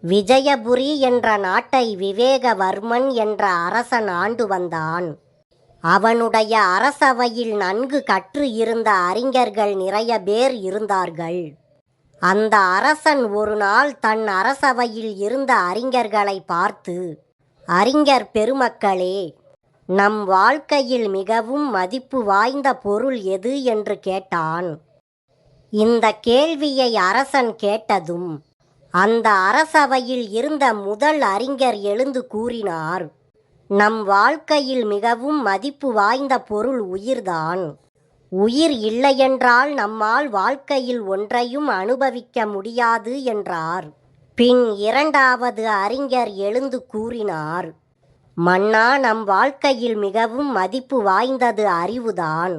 விஜயபுரி என்ற நாட்டை விவேகவர்மன் என்ற அரசன் ஆண்டு வந்தான். அவனுடைய அரசவையில் நன்கு கற்று இருந்த அறிஞர்கள் நிறைய பேர் இருந்தார்கள். அந்த அரசன் ஒரு நாள் தன் அரசவையில் இருந்த அறிஞர்களை பார்த்து, அறிஞர் பெருமக்களே, நம் வாழ்க்கையில் மிகவும் மதிப்பு வாய்ந்த பொருள் எது என்று கேட்டான். இந்த கேள்வியை அரசன் கேட்டதும் அந்த அரசவையில் இருந்த முதல் அறிஞர் எழுந்து கூறினார், நம் வாழ்க்கையில் மிகவும் மதிப்பு வாய்ந்த பொருள் உயிர்தான். உயிர் இல்லையென்றால் நம்மால் வாழ்க்கையில் ஒன்றையும் அனுபவிக்க முடியாது என்றார். பின் இரண்டாவது அறிஞர் எழுந்து கூறினார், மன்னா, நம் வாழ்க்கையில் மிகவும் மதிப்பு வாய்ந்தது அறிவுதான்.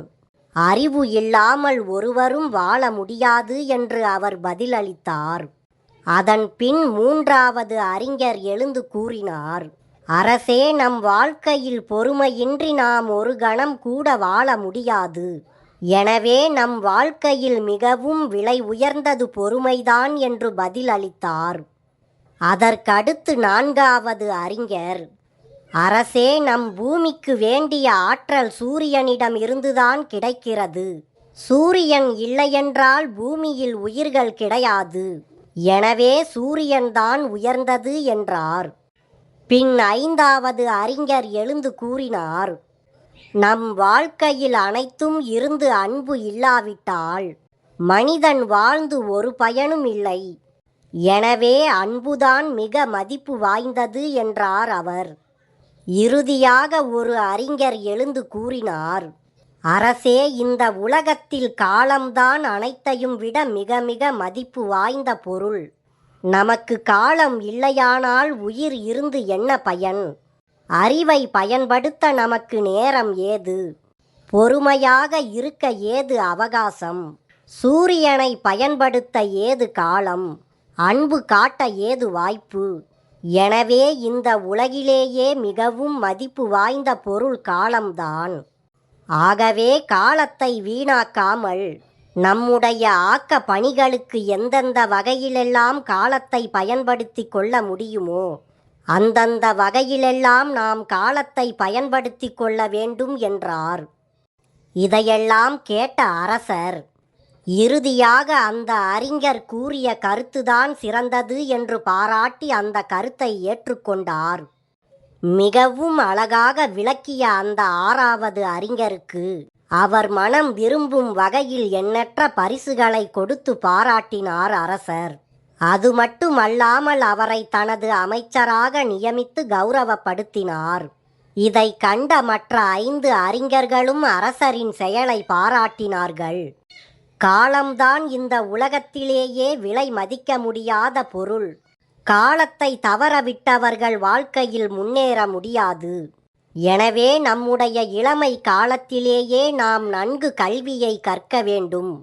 அறிவு இல்லாமல் ஒருவரும் வாழ முடியாது என்று அவர் பதிலளித்தார். அதன் பின் மூன்றாவது அறிஞர் எழுந்து கூறினார், அரசே, நம் வாழ்க்கையில் பொறுமையின்றி நாம் ஒரு கணம் கூட வாழ முடியாது. எனவே நம் வாழ்க்கையில் மிகவும் விலை உயர்ந்தது பொறுமைதான் என்று பதிலளித்தார். அதற்கடுத்து நான்காவது அறிஞர், அரசே, நம் பூமிக்கு வேண்டிய ஆற்றல் சூரியனிடம் இருந்துதான் கிடைக்கிறது. சூரியன் இல்லையென்றால் பூமியில் உயிர்கள் கிடையாது. எனவே சூரியன்தான் உயர்ந்தது என்றார். பின் ஐந்தாவது அறிஞர் எழுந்து கூறினார், நம் வாழ்க்கையில் அனைத்தும் இருந்து அன்பு இல்லாவிட்டால் மனிதன் வாழ்ந்து ஒரு பயனும் இல்லை. எனவே அன்புதான் மிக மதிப்பு வாய்ந்தது என்றார் அவர். இறுதியாக ஒரு அறிஞர் எழுந்து கூறினார், அரசே, இந்த உலகத்தில் காலம்தான் அனைத்தையும் விட மிக மிக மதிப்பு வாய்ந்த பொருள். நமக்கு காலம் இல்லையானால் உயிர் இருந்து என்ன பயன்? அறிவை பயன்படுத்த நமக்கு நேரம் ஏது? பொறுமையாக இருக்க ஏது அவகாசம்? சூரியனை பயன்படுத்த ஏது காலம்? அன்பு காட்ட ஏது வாய்ப்பு? எனவே இந்த உலகிலேயே மிகவும் மதிப்பு வாய்ந்த பொருள் காலம்தான். ஆகவே காலத்தை வீணாக்காமல் நம்முடைய ஆக்க பணிகளுக்கு எந்தெந்த வகையிலெல்லாம் காலத்தை பயன்படுத்தி கொள்ள முடியுமோ அந்தந்த வகையிலெல்லாம் நாம் காலத்தை பயன்படுத்தி கொள்ள வேண்டும் என்றார். இதையெல்லாம் கேட்ட அரசர் இறுதியாக அந்த அறிஞர் கூறிய கருத்துதான் சிறந்தது என்று பாராட்டி அந்த கருத்தை ஏற்றுக்கொண்டார். மிகவும் அழகாக விளக்கிய அந்த ஆறாவது அறிஞருக்கு அவர் மனம் விரும்பும் வகையில் எண்ணற்ற பரிசுகளை கொடுத்து பாராட்டினார் அரசர். அது மட்டுமல்லாமல் அவரை தனது அமைச்சராக நியமித்து கௌரவப்படுத்தினார். இதை கண்ட மற்ற 5 அறிஞர்களும் அரசரின் செயலை பாராட்டினார்கள். காலம்தான் இந்த உலகத்திலேயே விலை மதிக்க முடியாத பொருள். காலத்தை தவறவிட்டவர்கள் வாழ்க்கையில் முன்னேற முடியாது. எனவே நம்முடைய இளமை காலத்திலேயே நாம் நன்கு கல்வியை கற்க வேண்டும்.